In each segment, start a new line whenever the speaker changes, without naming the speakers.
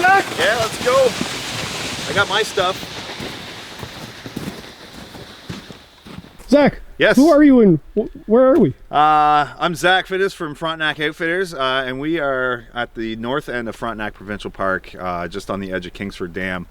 Zach?
Yeah, let's go. I got my stuff.
Zach.
Yes.
Who are you and where are we?
I'm Zack Fiddis from Frontenac Outfitters, and we are at the north end of Frontenac Provincial Park, just on the edge of Kingsford Dam.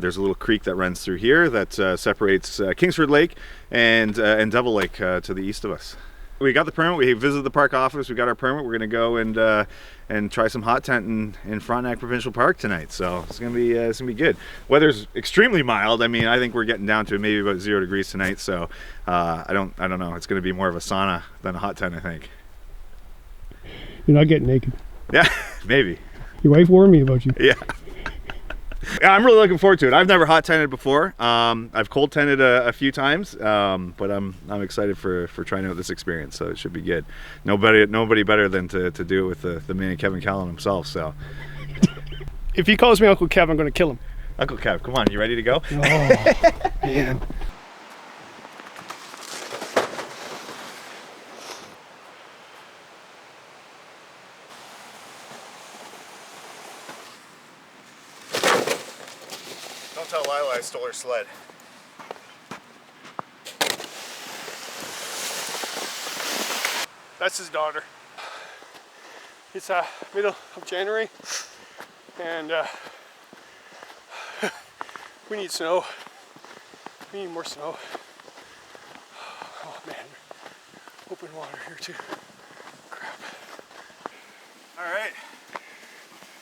There's a little creek that runs through here that separates Kingsford Lake and Devil Lake to the east of us. We got the permit. We visited the park office. We got our permit. We're going to go and try some hot tent in Frontenac Provincial Park tonight. So it's gonna be good. Weather's extremely mild. I mean, I think we're getting down to maybe about 0 degrees tonight. So I don't know. It's going to be more of a sauna than a hot tent, I think.
You're not getting naked.
Yeah, maybe.
Your wife warned me about you.
Yeah. Yeah, I'm really looking forward to it. I've never hot tented before. I've cold tented a few times, but I'm excited for trying out this experience. So it should be good. Nobody better than to do it with the man Kevin Callan himself. So
If he calls me Uncle Kev, I'm going to kill him.
Uncle Kev, come on, you ready to go?
Oh man.
Don't tell Lila I stole her sled.
That's his daughter. It's middle of January, and we need snow. We need more snow. Oh man, open water here too. Crap.
All right,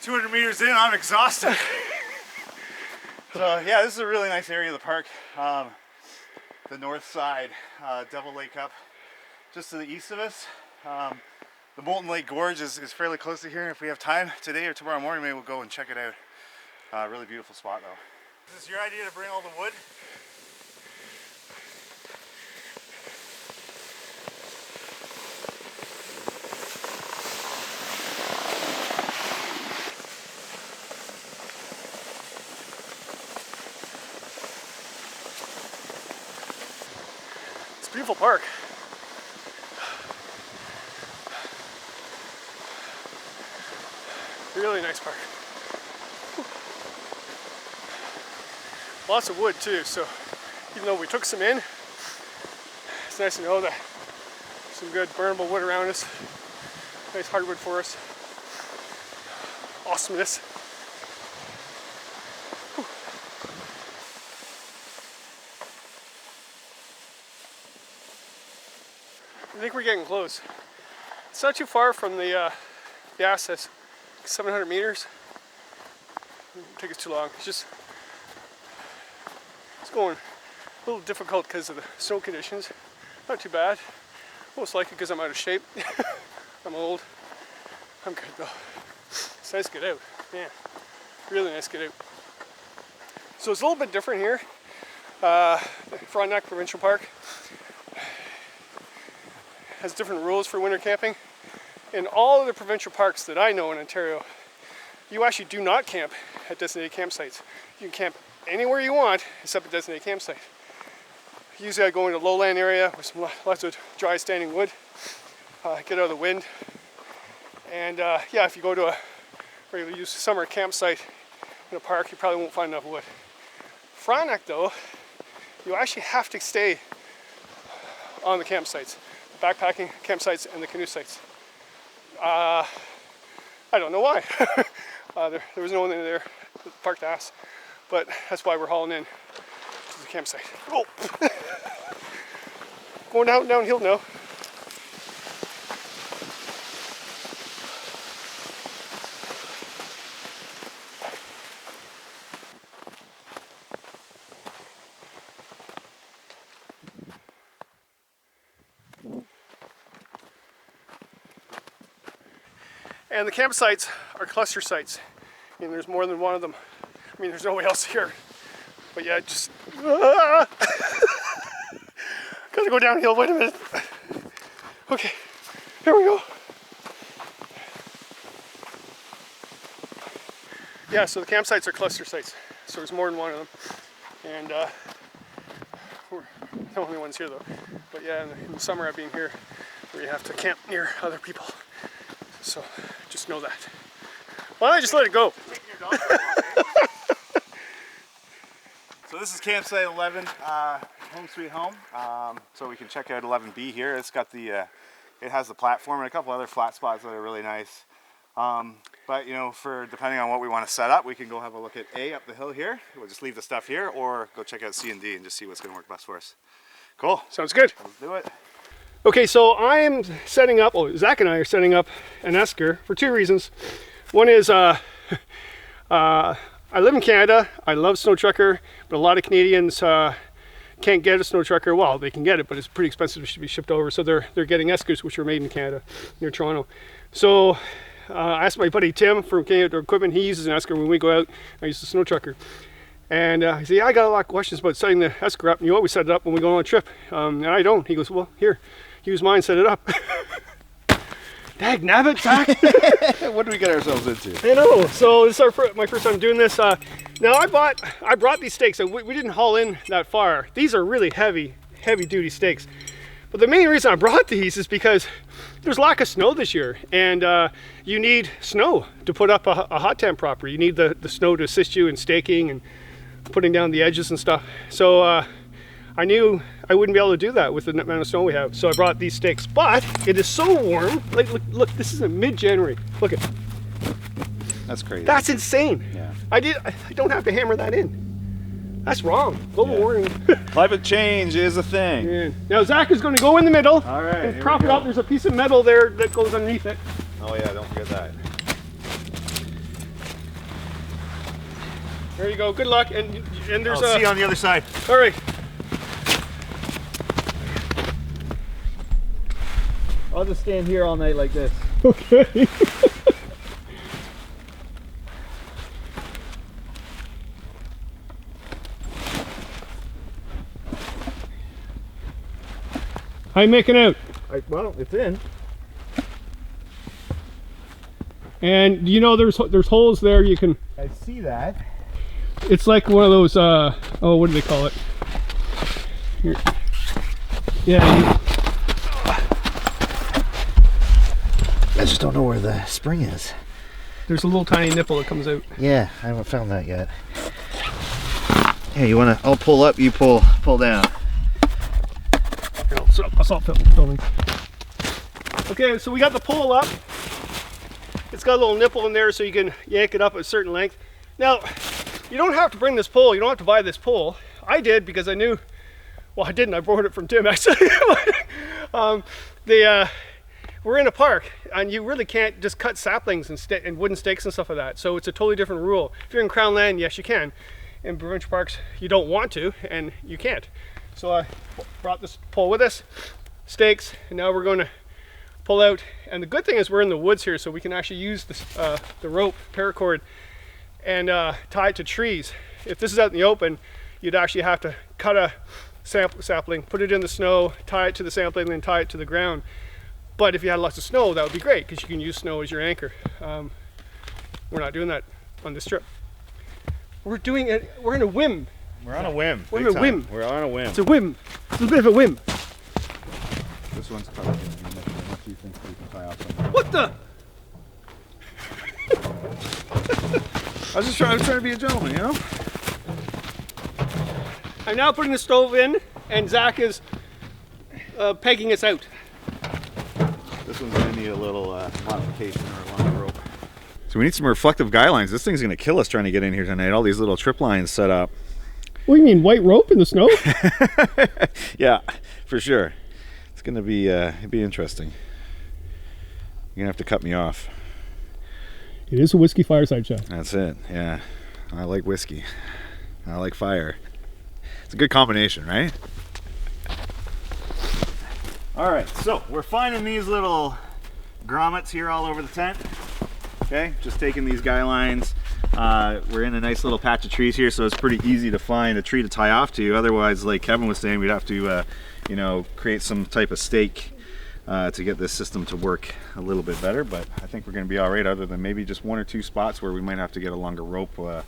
200 meters in, I'm exhausted. So yeah, this is a really nice area of the park. The north side, Devil Lake up just to the east of us. The Molten Lake Gorge is fairly close to here. If we have time today or tomorrow morning, maybe we'll go and check it out. Really beautiful spot though. Is this your idea to bring all the wood?
It's a beautiful park. Really nice park. Lots of wood too, so even though we took some in, it's nice to know that some good burnable wood around us. Nice hardwood forest. Awesomeness. I think we're getting close. It's not too far from the access. 700 meters. It won't take us too long. It's going a little difficult because of the snow conditions. Not too bad. Most likely because I'm out of shape. I'm old. I'm good though. It's nice to get out. Man, really nice to get out. So it's a little bit different here. Frontenac Provincial Park has different rules for winter camping. In all of the provincial parks that I know in Ontario, you actually do not camp at designated campsites. You can camp anywhere you want except a designated campsite. Usually I go into a lowland area with lots of dry standing wood, get out of the wind. And yeah, if you go to a regular use summer campsite in a park, you probably won't find enough wood. Frontenac though, you actually have to stay on the campsites, the backpacking campsites and the canoe sites. I don't know why. There was no one in there parked to ask, but that's why we're hauling in to the campsite. Oh. Going downhill now. And the campsites are cluster sites, and there's more than one of them. I mean, there's nobody else here. But yeah, just gotta go downhill. Wait a minute. Okay, here we go. Yeah, so the campsites are cluster sites, so there's more than one of them, and we're the only ones here though. But yeah, in the summer I've been here where you have to camp near other people. So just know that. Why don't I just let it go?
Taking your So this is campsite 11, home sweet home. So we can check out 11B here. It's got the, it has the platform and a couple other flat spots that are really nice. But you know, for depending on what we want to set up, we can go have a look at A up the hill here. We'll just leave the stuff here, or go check out C and D and just see what's going to work best for us. Cool.
Sounds good.
Let's do it.
Okay, so I am setting up, Zach and I are setting up an Esker for two reasons. One is I live in Canada. I love snow trucker, but a lot of Canadians can't get a snow trucker. Well, they can get it, but it's pretty expensive to be shipped over. So they're getting Eskers, which are made in Canada, near Toronto. So I asked my buddy Tim from Canadian Outdoor Equipment. He uses an Esker when we go out. I use the snow trucker. And he said, yeah, I got a lot of questions about setting the Esker up. And you always set it up when we go on a trip. And I don't. He goes, well, here, use mine, set it up. Dag nabbit, Zach.
What do we get ourselves into?
I know. So this is my first time doing this. Now I brought these stakes. We didn't haul in that far. These are really heavy duty stakes. But the main reason I brought these is because there's lack of snow this year, and you need snow to put up a hot tent proper. You need the snow to assist you in staking and putting down the edges and stuff. So I knew I wouldn't be able to do that with the amount of snow we have. So I brought these stakes, but it is so warm. Like, look, this is in mid-January. Look at.
That's crazy.
That's insane.
Yeah.
I don't have to hammer that in. That's wrong. Global warming.
Climate change is a thing.
Yeah. Now Zach is going to go in the middle.
All right.
And prop it up. There's a piece of metal there that goes underneath it.
Oh yeah, don't forget that.
There you go. Good luck. And there's
I'll see you on the other side.
All right.
I'll just stand here all night like this.
Okay. How you making out?
Well, it's in.
And you know there's holes there you can.
I see that.
It's like one of those. Oh, what do they call it? Here. Yeah.
I just don't know where the spring is.
There's a little tiny nipple that comes out.
Yeah, I haven't found that yet. Yeah, you wanna? I'll pull up. You pull down.
I'll stop filming. Okay, so we got the pole up. It's got a little nipple in there so you can yank it up at a certain length. Now, you don't have to bring this pole. You don't have to buy this pole. I did because I knew. Well, I didn't. I borrowed it from Tim actually. We're in a park, and you really can't just cut saplings and wooden stakes and stuff like that. So it's a totally different rule. If you're in Crown Land, yes, you can. In provincial parks, you don't want to, and you can't. So I brought this pole with us, stakes, and now we're going to pull out. And the good thing is we're in the woods here, so we can actually use this, the rope, paracord, and tie it to trees. If this is out in the open, you'd actually have to cut a sapling, put it in the snow, tie it to the sapling, and then tie it to the ground. But if you had lots of snow, that would be great because you can use snow as your anchor. We're not doing that on this trip. We're doing it. We're in a whim.
We're on a whim.
We're in a whim.
We're on a whim.
It's a whim. It's a bit of a whim.
This one's covered in unless you think we can tie off something.
What the?
I was trying to be a gentleman, you know?
I'm now putting the stove in, and Zach is pegging us out.
This one's gonna need a little modification or a longer rope. So we need some reflective guy lines. This thing's gonna kill us trying to get in here tonight. All these little trip lines set up.
What do you mean, white rope in the snow?
Yeah, for sure. It's gonna be interesting. You're gonna have to cut me off.
It is a whiskey fireside shot.
That's it. Yeah, I like whiskey. I like fire. It's a good combination, right? All right, so we're finding these little grommets here all over the tent. Okay, just taking these guy lines. We're in a nice little patch of trees here, so it's pretty easy to find a tree to tie off to. Otherwise, like Kevin was saying, we'd have to, you know, create some type of stake to get this system to work a little bit better. But I think we're going to be all right, other than maybe just one or two spots where we might have to get a longer rope to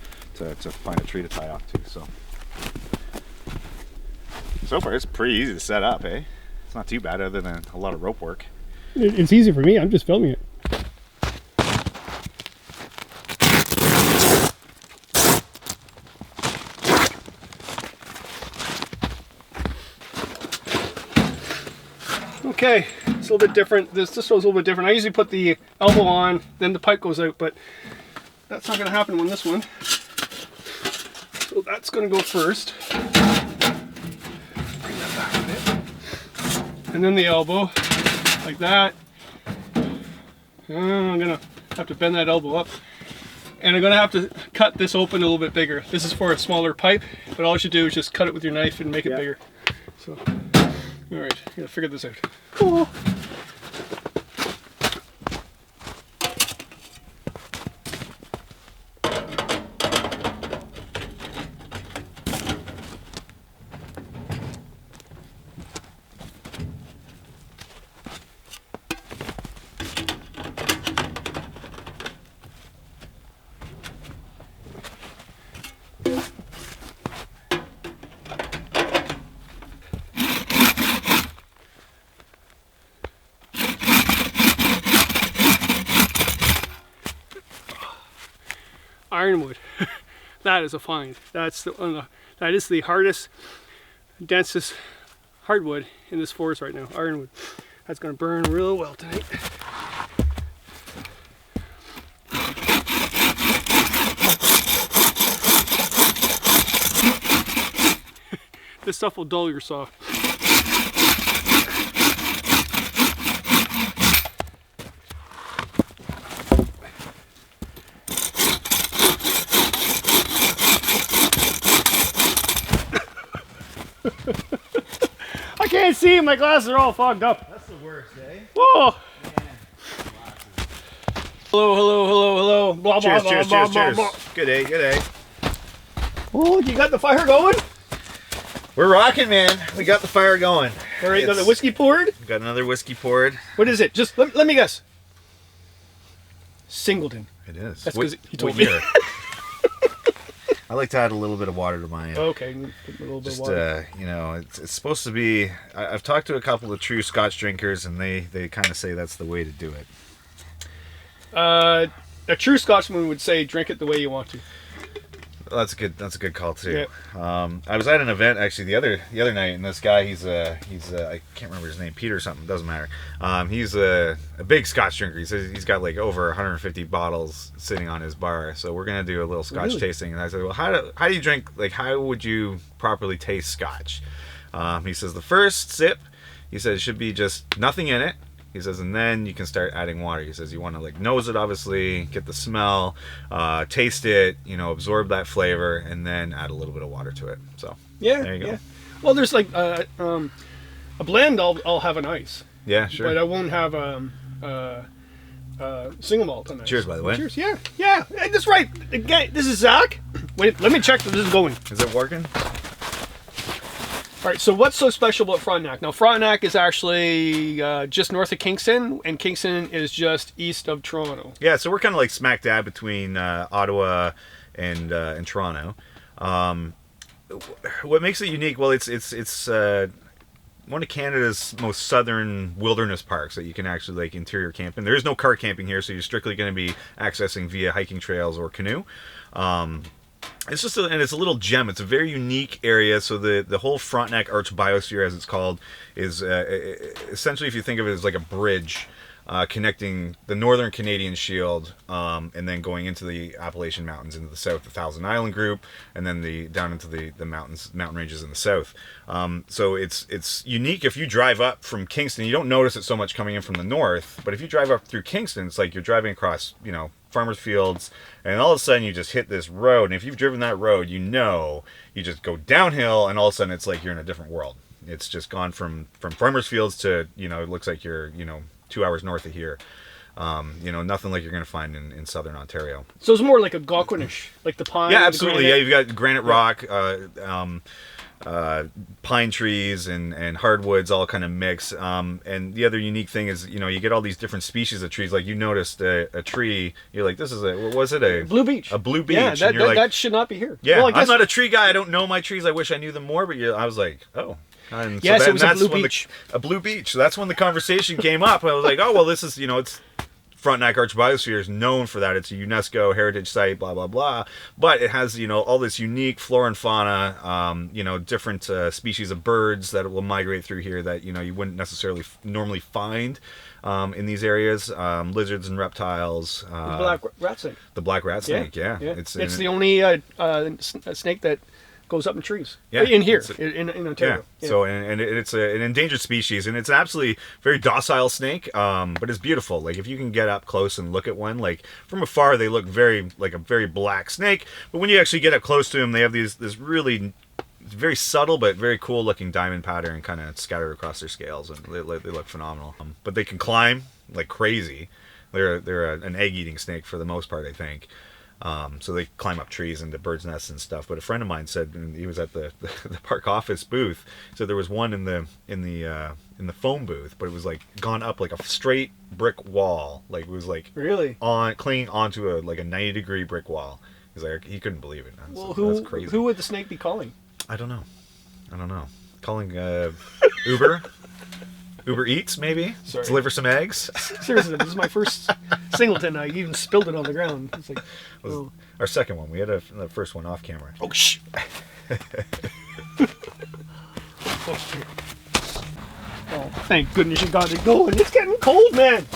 find a tree to tie off to. So far, it's pretty easy to set up, eh? It's not too bad, other than a lot of rope work.
It's easy for me. I'm just filming it. Okay, it's a little bit different. This one's a little bit different. I usually put the elbow on, then the pipe goes out, but that's not going to happen on this one. So that's going to go first. Bring that back a bit. And then the elbow, like that. I'm going to have to bend that elbow up. And I'm going to have to cut this open a little bit bigger. This is for a smaller pipe, but all you should do is just cut it with your knife and make it bigger. So, all right, I'm going to figure this out. Cool. Ironwood. That is a find. That is the hardest, densest hardwood in this forest right now. Ironwood. That's going to burn real well tonight. This stuff will dull your saw. I can't see, my glasses are all fogged up.
That's the worst, eh?
Whoa! Hello. Blah,
Cheers,
blah,
cheers,
blah,
cheers,
blah,
cheers.
blah.
Good day, good day.
Oh, you got the fire going?
We're rocking, man. We got the fire going.
All right, got the whiskey poured?
We got another whiskey poured.
What is it? Just let me guess. Singleton.
It is.
That's because he told
What
me.
year? I like to add a little bit of water to mine.
Okay, put a little bit
Just
of water.
you know, it's supposed to be. I've talked to a couple of true Scotch drinkers, and they kind of say that's the way to do it.
A true Scotsman would say, drink it the way you want to.
Well, that's a good call too. Yeah. I was at an event actually the other night, and this guy he's I can't remember his name, Peter or something, doesn't matter. He's a big Scotch drinker. He says he's got like over 150 bottles sitting on his bar. So we're gonna do a little Scotch tasting. And I said, well, how do you drink? Like, how would you properly taste Scotch? He says the first sip, he says, should be just nothing in it. He says, and then you can start adding water. He says you want to like nose it, obviously, get the smell, taste it, you know, absorb that flavor, and then add a little bit of water to it. So there you go.
Yeah. Well, there's like a blend. I'll have an ice.
Yeah, sure.
But I won't have single malt on ice.
Cheers, by the way.
Cheers. Yeah. Hey, that's right. Again, this is Zach. Wait, let me check that this is going.
Is it working?
All right, so what's so special about Frontenac? Now, Frontenac is actually just north of Kingston, and Kingston is just east of Toronto.
Yeah, so we're kind of like smack dab between Ottawa and Toronto. What makes it unique? Well, it's one of Canada's most southern wilderness parks that you can actually like interior camp in. There is no car camping here, so you're strictly going to be accessing via hiking trails or canoe. It's just and it's a little gem. It's a very unique area. So the whole Frontenac Arch Biosphere, as it's called, is essentially, if you think of it as like a bridge connecting the northern Canadian Shield and then going into the Appalachian Mountains into the south, the Thousand Island Group, and then down into the mountain ranges in the south. So it's unique. If you drive up from Kingston, you don't notice it so much coming in from the north. But if you drive up through Kingston, it's like you're driving across, you know, farmers fields, and all of a sudden you just hit this road, and if you've driven that road, you know, you just go downhill, and all of a sudden it's like you're in a different world. It's just gone from farmers fields to, you know, it looks like you're, you know, 2 hours north of here. You know, nothing like you're going to find in southern Ontario.
So it's more like a Algonquinish, like the pine.
Yeah, absolutely. Yeah, you've got granite rock, pine trees and hardwoods all kind of mix. And the other unique thing is, you know, you get all these different species of trees. Like you noticed a tree, you're like, this is what was it? A
blue beech.
A blue beech.
Yeah,
and you're like,
that should not be here.
Yeah,
well, I guess,
I'm not a tree guy. I don't know my trees. I wish I knew them more. But I was like, oh. And
yes,
so
it was a blue beech.
A blue beech. So that's when the conversation came up. I was like, oh, well, this is, you know, it's Frontenac Arch Biosphere is known for that. It's a UNESCO heritage site, blah, blah, blah. But it has, all this unique flora and fauna, different species of birds that will migrate through here that, you wouldn't necessarily normally find in these areas. Lizards and reptiles.
The black rat snake.
The black rat snake, yeah.
It's the only snake that goes up in trees. Yeah, in here, in Ontario.
Yeah. So, and it's an endangered species, and it's an absolutely very docile snake, but it's beautiful. Like, if you can get up close and look at one, like, from afar, they look like a very black snake, but when you actually get up close to them, they have this really very subtle but very cool looking diamond pattern kind of scattered across their scales, and they look phenomenal. But they can climb like crazy. They're an egg-eating snake for the most part, I think. So they climb up trees into birds' nests and stuff. But a friend of mine said, when he was at the park office booth, so there was one in the foam booth, but it was like gone up like a straight brick wall. Like, it was like
really
clinging onto a 90-degree brick wall. He's like, he couldn't believe it.
That's crazy. Who would the snake be calling?
I don't know. Calling Uber. Uber Eats, maybe?
Sorry.
Deliver some eggs?
Seriously, this is my first singleton. I even spilled it on the ground. It's like,
oh. Our second one. We had the first one off camera.
Oh, shh. Oh, thank goodness you got it going. It's getting cold, man.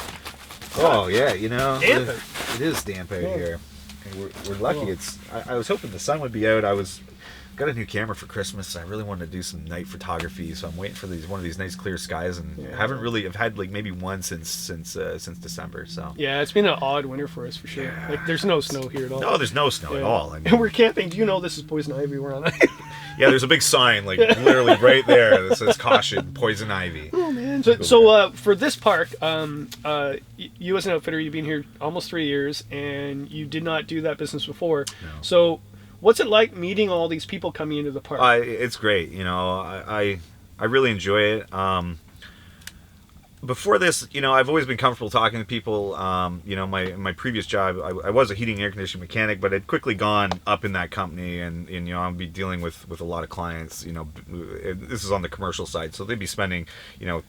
Oh, yeah,
damp
it is damp out here. And we're lucky. I was hoping the sun would be out. Got a new camera for Christmas. I really wanted to do some night photography, so I'm waiting for one of these nice clear skies, and I've had like maybe one since December. So
yeah, it's been an odd winter for us for sure. Yeah. Like, there's no snow here at all.
No, there's no snow at all. I mean,
and we're camping. Do you know this is poison ivy we're on?
Yeah, there's a big sign like literally right there that says "Caution, Poison Ivy."
Oh man! So for this park, you as an outfitter, you've been here almost 3 years, and you did not do that business before. No. So what's it like meeting all these people coming into the park?
It's great. I really enjoy it. Before this, I've always been comfortable talking to people. My previous job, I was a heating and air conditioning mechanic, but I'd quickly gone up in that company, and I'll be dealing with a lot of clients. This is on the commercial side, so they'd be spending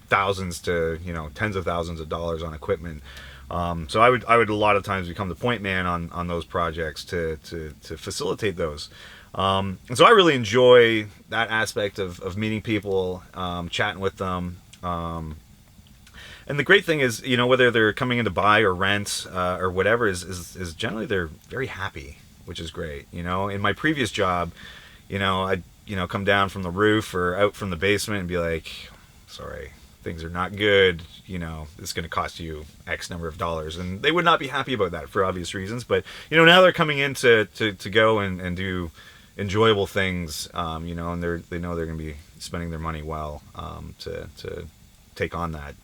thousands to tens of thousands of dollars on equipment. So I would a lot of times become the point man on those projects to facilitate those. And so I really enjoy that aspect of meeting people, chatting with them. And the great thing is, whether they're coming in to buy or rent or whatever, is generally they're very happy, which is great. In my previous job, I'd come down from the roof or out from the basement and be like, sorry, things are not good, it's going to cost you X number of dollars, and they would not be happy about that for obvious reasons. But now they're coming in to go and do enjoyable things, and they know they're going to be spending their money well, to take on that,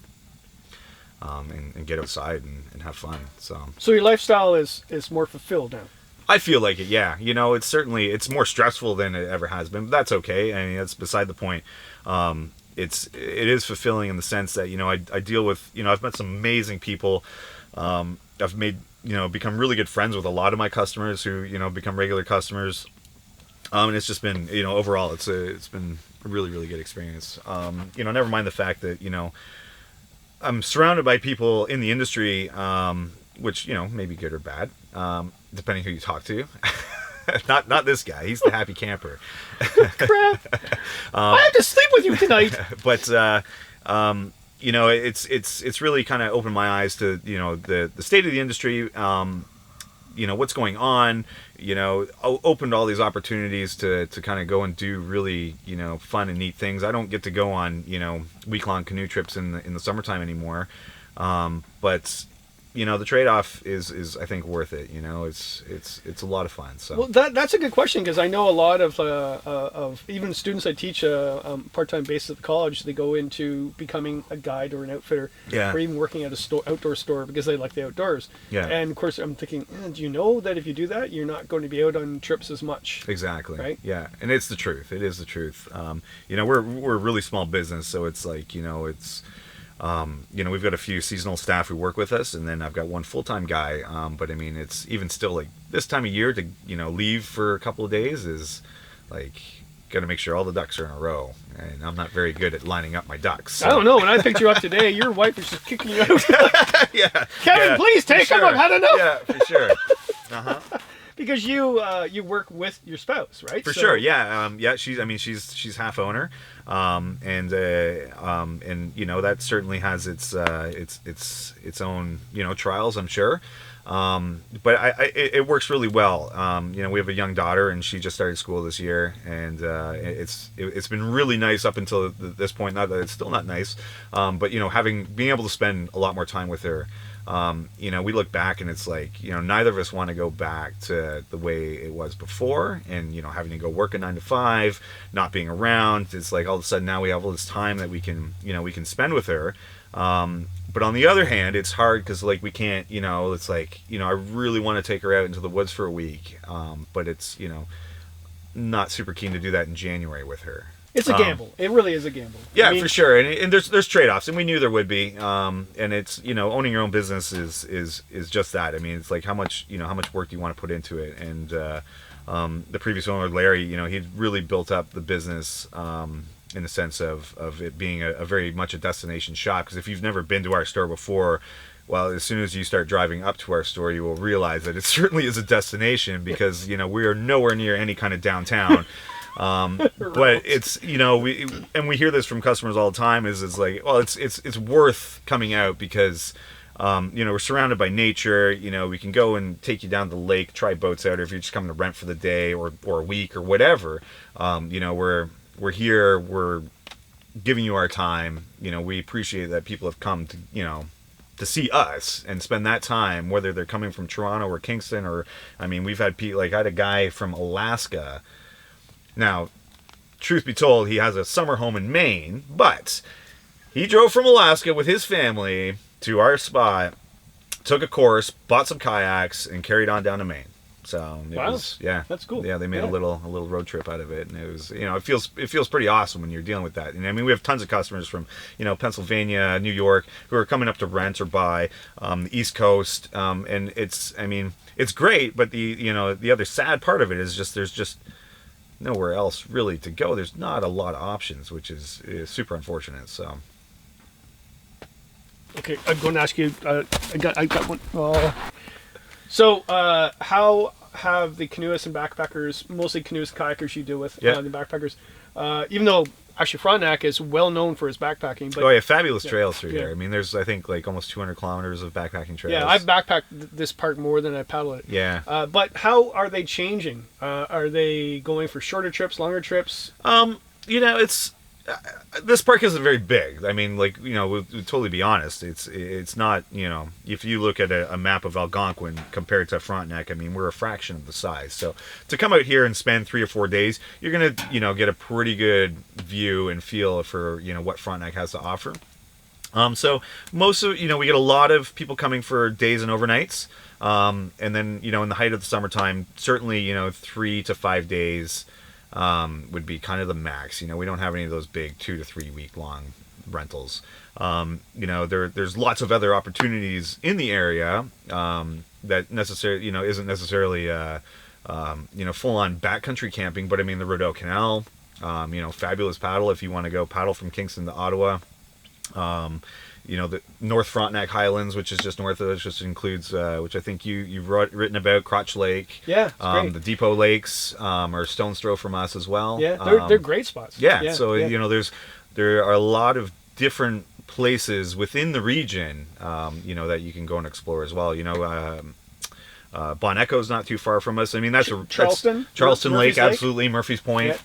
and get outside and have fun. So
your lifestyle is more fulfilled now.
I feel like it, yeah. It's more stressful than it ever has been, but that's okay. I mean, that's beside the point. It is fulfilling in the sense that I deal with I've met some amazing people. I've made become really good friends with a lot of my customers who become regular customers, and it's just been overall it's been a really, really good experience. Never mind the fact that I'm surrounded by people in the industry, which may be good or bad, depending who you talk to. Not this guy. He's the happy camper.
Crap! I have to sleep with you tonight.
But it's really kind of opened my eyes to the state of the industry. What's going on. Opened all these opportunities to kind of go and do really fun and neat things. I don't get to go on week-long canoe trips in the summertime anymore, but the trade-off is I think worth it. It's a lot of fun. So
that's a good question, because I know a lot of even students I teach part-time basis at the college, they go into becoming a guide or an outfitter, or even working at a outdoor store because they like the outdoors.
Yeah.
And of course I'm thinking, do you know that if you do that, you're not going to be out on trips as much?
Exactly.
Right.
Yeah, and it's the truth. It is the truth. We're a really small business, so it's like it's. We've got a few seasonal staff who work with us, and then I've got one full-time guy. But I mean, it's even still like this time of year to leave for a couple of days is like got to make sure all the ducks are in a row, and I'm not very good at lining up my ducks. So.
I don't know. When I picked you up today, your wife was just kicking you out.
Yeah,
Kevin, please take him. I've had enough.
Yeah, for sure.
Because you work with your spouse, right?
For sure, yeah, yeah. She's half owner, and you know, that certainly has its own, you know, trials, I'm sure. But it works really well. You know, we have a young daughter, and she just started school this year, and it's been really nice up until this point. Not that it's still not nice, but you know, being able to spend a lot more time with her. You know, we look back and it's like, you know, neither of us want to go back to the way it was before, and you know, having to go work a 9 to 5, not being around. It's like all of a sudden now we have all this time that we can spend with her. But on the other hand, it's hard because like we can't, you know, it's like, you know, I really want to take her out into the woods for a week, but it's, you know, not super keen to do that in January with her.
It's a gamble. It really is a gamble.
Yeah, I mean, for sure. And there's trade-offs, and we knew there would be. And it's, you know, owning your own business is just that. I mean, it's like how much work do you want to put into it? And the previous owner, Larry, you know, he'd really built up the business in the sense of it being a very much a destination shop. Because if you've never been to our store before, well, as soon as you start driving up to our store, you will realize that it certainly is a destination, because, you know, we are nowhere near any kind of downtown. But it's, you know, we hear this from customers all the time, is like, well, it's worth coming out because, you know, we're surrounded by nature. You know, we can go and take you down to the lake, try boats out, or if you're just coming to rent for the day or a week or whatever. You know, we're here, we're giving you our time. You know, we appreciate that people have come to, you know, to see us and spend that time, whether they're coming from Toronto or Kingston, or, I mean, we've had people, like I had a guy from Alaska. Now, truth be told, he has a summer home in Maine, but he drove from Alaska with his family to our spot, took a course, bought some kayaks, and carried on down to Maine. So it was, yeah, that's cool. Yeah, they made a little road trip out of it, and it was, you know, it feels pretty awesome when you're dealing with that. And I mean, we have tons of customers from, you know, Pennsylvania, New York, who are coming up to rent or buy, the East Coast, and it's, I mean, it's great, but the other sad part of it is just there's just nowhere else really to go. There's not a lot of options, which is super unfortunate. So.
Okay, I'm going to ask you. I got one. So, how have the canoeists and backpackers, mostly canoeists and kayakers you deal with, the backpackers, even though actually Frontenac is well known for his backpacking. But,
oh yeah, fabulous trails through here. I mean, there's, I think, like almost 200 kilometers of backpacking trails.
Yeah, I've backpacked this park more than I paddle it.
Yeah.
But how are they changing? Are they going for shorter trips, longer trips?
You know, it's this park isn't very big. I mean, like, you know, we'll totally be honest. It's not, you know, if you look at a map of Algonquin compared to Frontenac, I mean, we're a fraction of the size. So to come out here and spend 3 or 4 days, you're going to, you know, get a pretty good view and feel for, you know, what Frontenac has to offer. So most of, you know, we get a lot of people coming for days and overnights. And then, you know, in the height of the summertime, certainly, you know, 3 to 5 days would be kind of the max. You know, we don't have any of those big 2 to 3 week long rentals. You know, there's lots of other opportunities in the area that necessarily, you know, isn't necessarily you know, full on backcountry camping, but I mean the Rideau Canal, you know, fabulous paddle if you want to go paddle from Kingston to Ottawa. You know, the North Frontenac Highlands, which is just north of us, just includes, which I think you've written about, Crotch Lake.
Yeah, great.
The Depot Lakes are stone's throw from us as well.
Yeah, they're great spots.
Yeah, so you know, there are a lot of different places within the region, you know, that you can go and explore as well. You know, Bon Echo's not too far from us. I mean, that's Charleston Lake, absolutely. Murphy's Point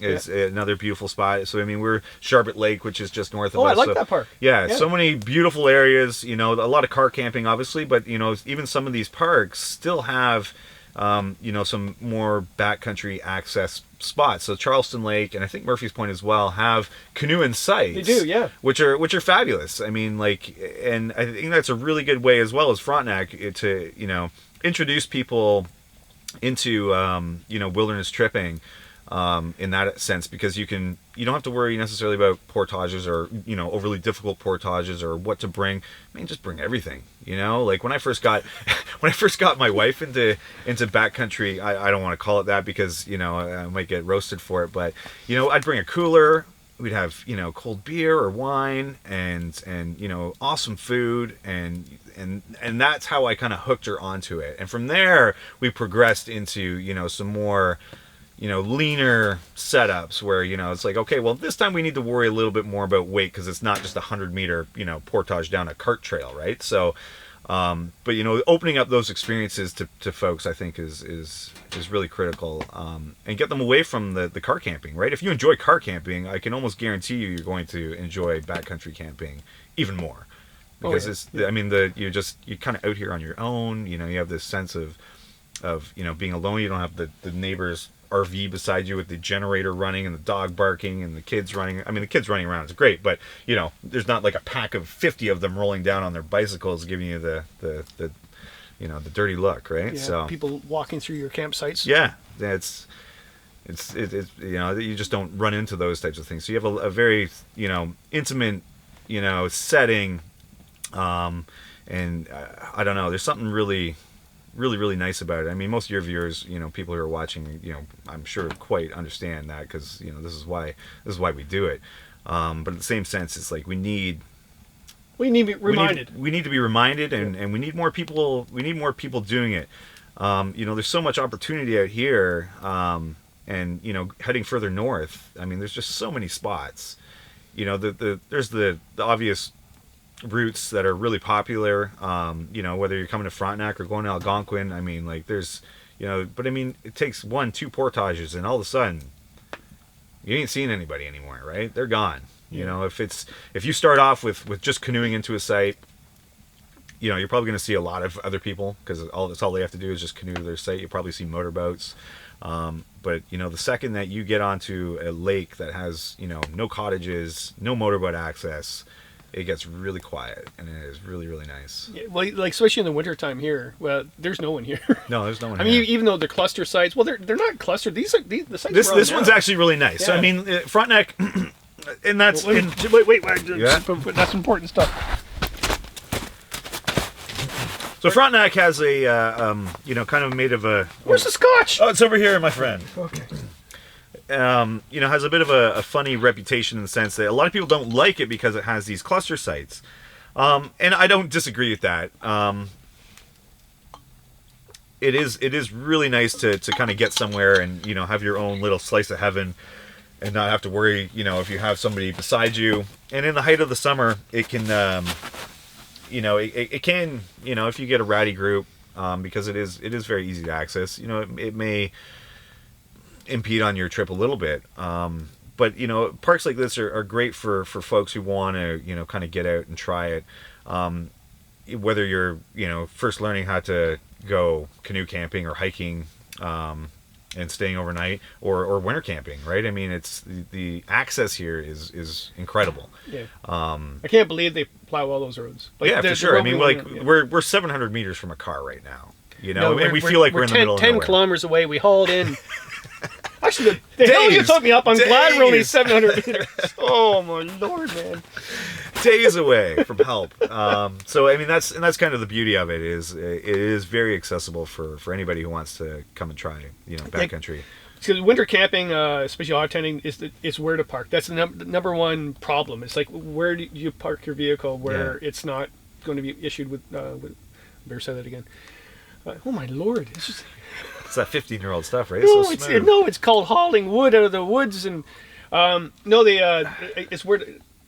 is another beautiful spot. So I mean, we're Charbet Lake, which is just north of us.
I like that park.
Yeah, so many beautiful areas. You know, a lot of car camping, obviously, but you know, even some of these parks still have, you know, some more backcountry access spots. So Charleston Lake and I think Murphy's Point as well have canoeing sites.
They do, yeah.
Which are fabulous. I mean, like, and I think that's a really good way as well as Frontenac to, you know, introduce people into you know, wilderness tripping, in that sense, because you don't have to worry necessarily about portages or overly difficult portages or what to bring. I mean, just bring everything. Like when I first got my wife into backcountry, I don't want to call it that because I might get roasted for it, but I'd bring a cooler. We'd have cold beer or wine and awesome food, and that's how I kind of hooked her onto it. And from there we progressed into some more leaner setups where it's like, okay, well, this time we need to worry a little bit more about weight because it's not just a 100-meter portage down a cart trail, right? So but opening up those experiences to folks, I think is really critical, and get them away from the car camping, right? If you enjoy car camping, I can almost guarantee you're going to enjoy backcountry camping even more, because you're kind of out here on your own. You have this sense of being alone. You don't have the neighbors RV beside you with the generator running and the dog barking and the kids running. I mean, the kids running around is great, but there's not like a pack of 50 of them rolling down on their bicycles giving you the dirty look, right?
Yeah,
so
people walking through your campsites.
Yeah, it's you just don't run into those types of things. So you have a very intimate setting, and I don't know. There's something really nice about it. I mean, most of your viewers, people who are watching, I'm sure quite understand that, because this is why we do it. But in the same sense, it's like we need to be reminded. We need to be reminded, and we need more people. We need more people doing it. There's so much opportunity out here, and heading further north. I mean, there's just so many spots. There's the obvious routes that are really popular, whether you're coming to Frontenac or going to Algonquin. I mean, like, there's but I mean, it takes 1-2 portages and all of a sudden you ain't seeing anybody anymore, right? They're gone. If you start off with just canoeing into a site, you're probably going to see a lot of other people, because that's all they have to do is just canoe to their site. You probably see motorboats, but the second that you get onto a lake that has no cottages, no motorboat access, it gets really quiet, and it is really, really nice. Yeah,
well, like, especially in the wintertime here, well, there's no one here.
No, there's no one
here. I mean, even though they're cluster sites, well, they're not clustered. The sites.
This one's actually really nice. Yeah. So I mean, Frontenac, and that's
wait.
Yeah.
That's important stuff.
So Frontenac has a kind of made of a.
Where's the scotch?
Oh, it's over here, my friend.
Okay.
Has a bit of a funny reputation in the sense that a lot of people don't like it because it has these cluster sites. And I don't disagree with that. It is really nice to kind of get somewhere and, have your own little slice of heaven and not have to worry, if you have somebody beside you. And in the height of the summer, it can, it can, if you get a ratty group, because it is very easy to access, it may impede on your trip a little bit, but parks like this are great for folks who want to kind of get out and try it, whether you're first learning how to go canoe camping or hiking, and staying overnight, or winter camping, right? I mean, it's the access here is incredible.
Yeah. I can't believe they plow all those roads.
Like, yeah, for sure. I mean, we're 700 meters from a car right now, and we feel like we're in the middle of nowhere.
10 kilometers away. We hauled in. Actually, the hell you took me up. I'm glad we're only 700 meters. Oh my lord, man!
Days away from help. So I mean, that's kind of the beauty of it. It is very accessible for anybody who wants to come and try backcountry.
Because winter camping, especially hot tenting, is where to park. That's the number one problem. It's like, where do you park your vehicle where it's not going to be issued with. Better say that again. Oh my lord! It's just.
It's that 15-year-old stuff, right?
It's called hauling wood out of the woods, and it's where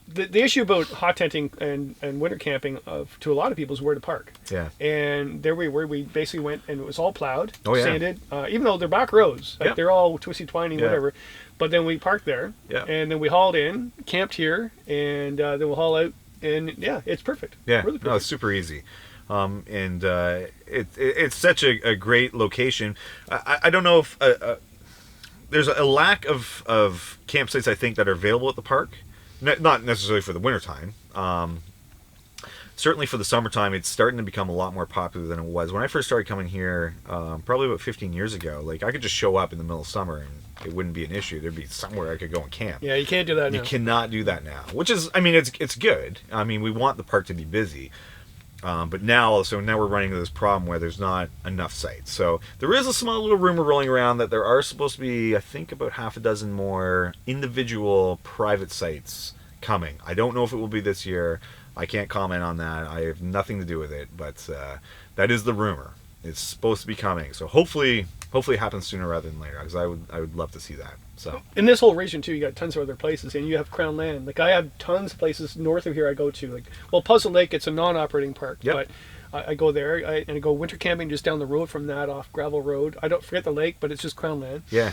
the issue about hot tenting and winter camping to a lot of people is where to park.
Yeah.
And there we were. We basically went, and it was all plowed,
sanded,
even though they're back roads, like they're all twisty-twiny, whatever. But then we parked there, and then we hauled in, camped here, and then we'll haul out, and it's perfect.
Yeah,
really perfect.
No, it's super easy. And it's such a great location. I don't know if there's a lack of campsites, I think, that are available at the park. Not necessarily for the wintertime. certainly for the summertime, it's starting to become a lot more popular than it was. When I first started coming here, probably about 15 years ago, like I could just show up in the middle of summer and it wouldn't be an issue. There'd be somewhere I could go and camp.
Yeah, you can't do that now.
You cannot do that now, which is, I mean, it's good. I mean, we want the park to be busy. But now we're running into this problem where there's not enough sites. So there is a small little rumor rolling around that there are supposed to be, I think, about half a dozen more individual private sites coming. I don't know if it will be this year. I can't comment on that. I have nothing to do with it, but that is the rumor. It's supposed to be coming. So hopefully it happens sooner rather than later, because I would love to see that. So
in this whole region too, you got tons of other places, and you have Crown Land. Like I have tons of places north of here I go to. Like, well, Puzzle Lake, it's a non-operating park,
Yep.
but I go there and I go winter camping just down the road from that off Gravel Road. I don't forget the lake, but it's just Crown Land.
yeah.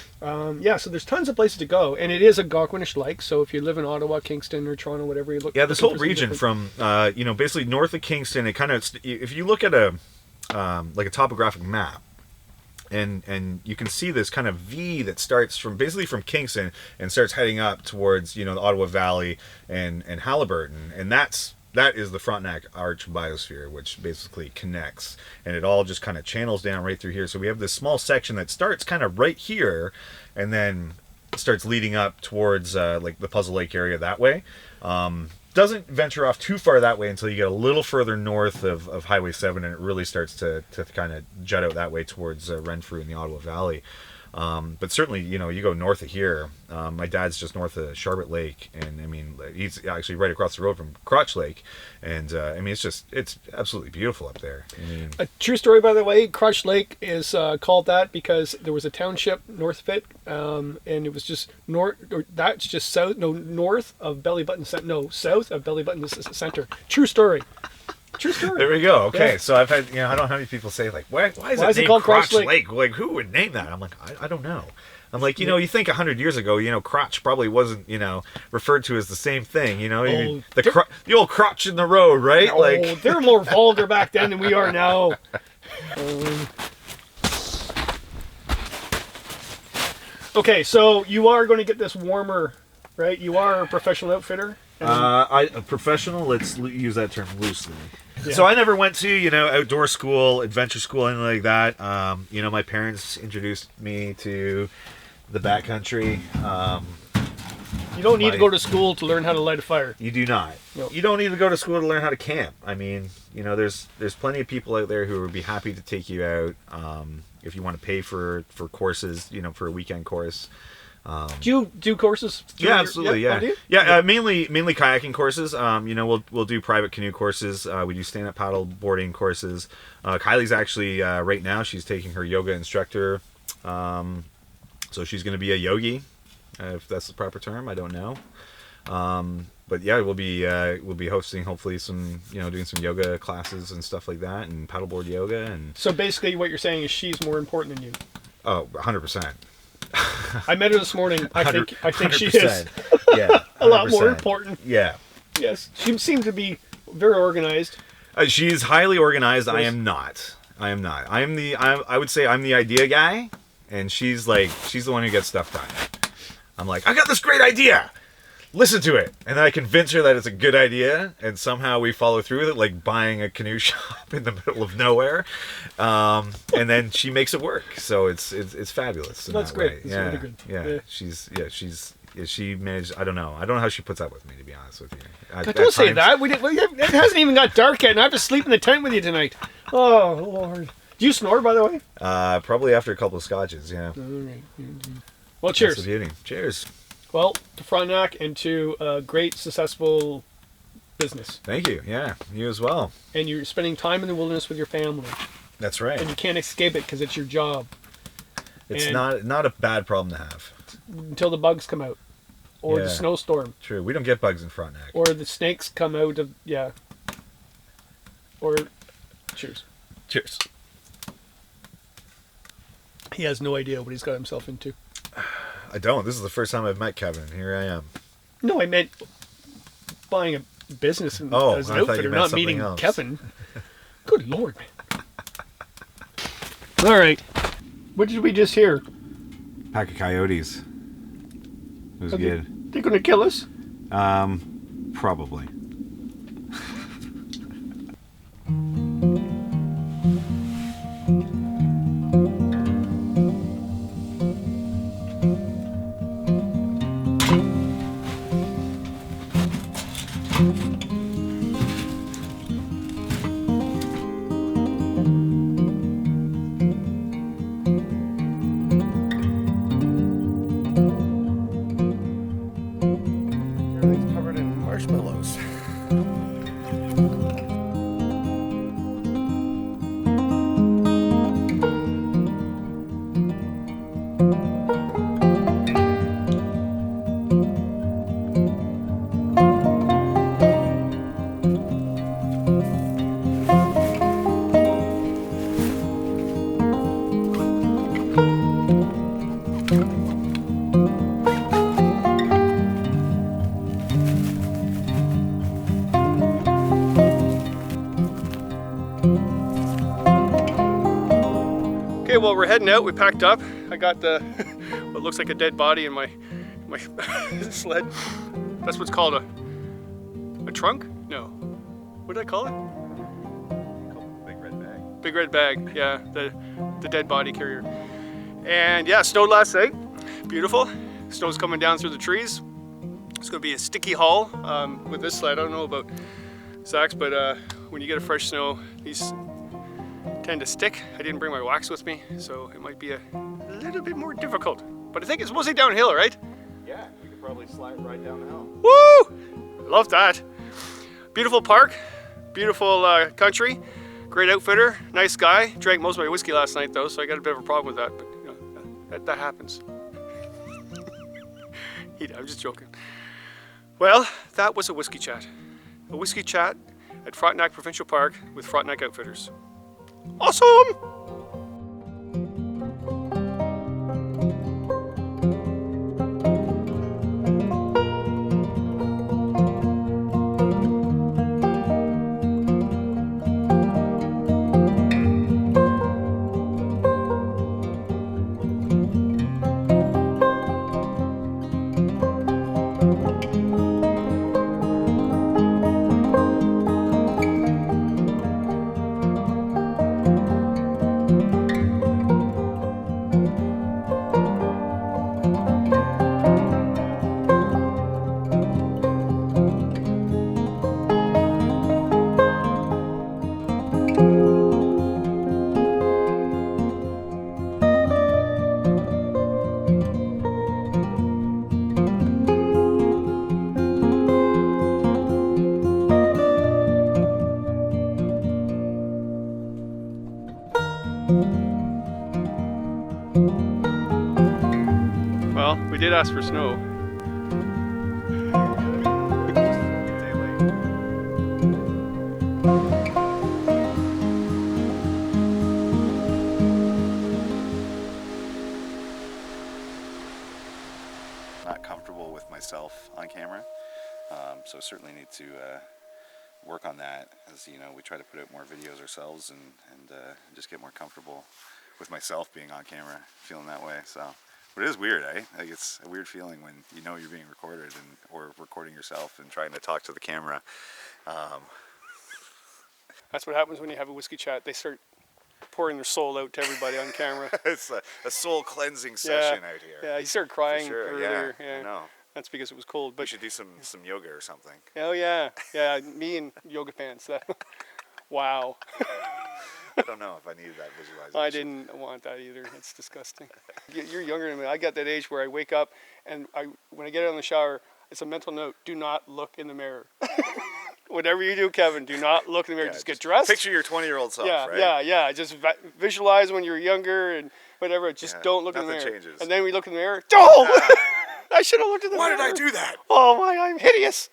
So there's tons of places to go, and it is a Algonquinish like. So if you live in Ottawa, Kingston, or Toronto, whatever you look.
Yeah, this whole region from basically north of Kingston, it kind of, if you look at a topographic map, and you can see this kind of V that starts from Kingston and starts heading up towards the Ottawa Valley and Halliburton, and that is the Frontenac Arch biosphere, which basically connects, and it all just kind of channels down right through here. So we have this small section that starts kind of right here, and then starts leading up towards like the Puzzle Lake area that way. Doesn't venture off too far that way until you get a little further north of Highway 7, and it really starts to kind of jut out that way towards Renfrew in the Ottawa Valley. But certainly, you go north of here. My dad's just north of Charlotte Lake, and I mean, he's actually right across the road from Crotch Lake, and I mean, it's absolutely beautiful up there. I mean,
A true story, by the way. Crotch Lake is called that because there was a township north of it, and it was just north of Belly Button south of Belly Button Center. True story. True story.
There we go. Okay,
Yeah.
so I've had, I don't know how many people say, like, why is it named
called
Crotch
Crotch
Lake? Like, who would name that? I'm like, I don't know. I'm like, you think 100 years ago, crotch probably wasn't, referred to as the same thing, the old crotch in the road, right?
Oh,
Like,
they're more vulgar back then than we are now. Okay, so you are going to get this warmer, right? You are a professional outfitter.
a professional, let's use that term loosely.
Yeah.
So I never went to, outdoor school, adventure school, anything like that. My parents introduced me to the backcountry.
You don't need to go to school to learn how to light a fire.
You do not.
No.
You don't need to go to school to learn how to camp. I mean, there's plenty of people out there who would be happy to take you out if you want to pay for courses, for a weekend course.
Do you do courses?
Yeah, absolutely. Yeah,
Oh, do you?
yeah. Mainly kayaking courses. We'll do private canoe courses. We do stand-up paddle boarding courses. Kylie's actually right now she's taking her yoga instructor. So she's going to be a yogi, if that's the proper term. I don't know. But yeah, we'll be hosting hopefully some doing some yoga classes and stuff like that, and paddleboard yoga. And
So basically, what you're saying is she's more important than you.
oh, 100%.
I met her this morning. I think she
100%.
is
Yeah,
a lot more
100%.
important.
Yeah.
Yes, she seems to be very organized.
She's highly organized. I am not. I would say I'm the idea guy, and she's the one who gets stuff done. I'm like, I got this great idea. Listen to it, and then I convince her that it's a good idea, and somehow we follow through with it, like buying a canoe shop in the middle of nowhere, and then she makes it work. So it's fabulous.
That's
that
great.
way.
That's
yeah,
really good.
yeah. She managed. I don't know how she puts up with me, to be honest with you.
Don't say that. It hasn't even got dark yet, and I have to sleep in the tent with you tonight. Oh Lord. Do you snore, by the way?
Probably after a couple of scotches. Yeah.
All right. Well,
That's
cheers.
the beauty. Cheers.
Well, to Frontenac and to a great, successful business.
Thank you. Yeah, you as well.
And you're spending time in the wilderness with your family.
That's right.
And you can't escape it because it's your job.
It's
and-
not a bad problem to have.
Until the bugs come out. Or the
Yeah.
snowstorm.
True. We don't get bugs in Frontenac.
Or the snakes come out of, yeah. Or, cheers.
Cheers.
He has no idea what he's got himself into.
I don't. This is the first time I've met Kevin. Here I am.
No, I meant buying a business as an
I thought you
outfitter,
meant
not
something
meeting
else.
Kevin. Good Lord, man. All right. What did we just hear?
Pack of coyotes. It was
They're going to kill us?
Probably.
Okay, well, we're heading out. We packed up. I got the what looks like a dead body in my sled. That's what's called a trunk? No. What did I call it?
Big red bag.
Big red bag. Yeah, the dead body carrier. And yeah, snowed last night. Beautiful. Snow's coming down through the trees. It's going to be a sticky haul with this sled. I don't know about Zach's, but when you get a fresh snow, these tend to stick. I didn't bring my wax with me, so it might be a little bit more difficult. But I think it's mostly downhill, right?
Yeah, we could probably slide right down the hill.
Woo! Love that. Beautiful park, beautiful country, great outfitter, nice guy. Drank most of my whiskey last night though, so I got a bit of a problem with that, but you know, that happens. I'm just joking. Well, that was a whiskey chat. A whiskey chat at Frontenac Provincial Park with Frontenac Outfitters. Awesome! Well, we did ask for snow.
Not comfortable with myself on camera, so certainly need to work on that. As you know, we try to put out more videos ourselves and just get more comfortable with myself being on camera, feeling that way. So, but it is weird, eh? Like it's a weird feeling when you know you're being recorded or recording yourself and trying to talk to the camera.
That's what happens when you have a whiskey chat. They start pouring their soul out to everybody on camera.
It's a soul cleansing session out here.
Yeah, he started crying
sure,
earlier.
I know.
That's because it was cold.
We
But
should do some yoga or something.
oh yeah, me and yoga pants. Wow.
I don't know if I needed that visualization.
I didn't want that either. It's disgusting. You're younger than me. I got that age where I wake up and when I get out of the shower, it's a mental note: do not look in the mirror. Whatever you do, Kevin, do not look in the mirror. Just get dressed.
Picture your 20-year-old self, right?
Yeah. Just visualize when you're younger and whatever. Just don't look in the mirror.
Nothing changes.
And then we look in the mirror. Oh! I should have looked in the mirror.
Why did I do that?
Oh my, I'm hideous.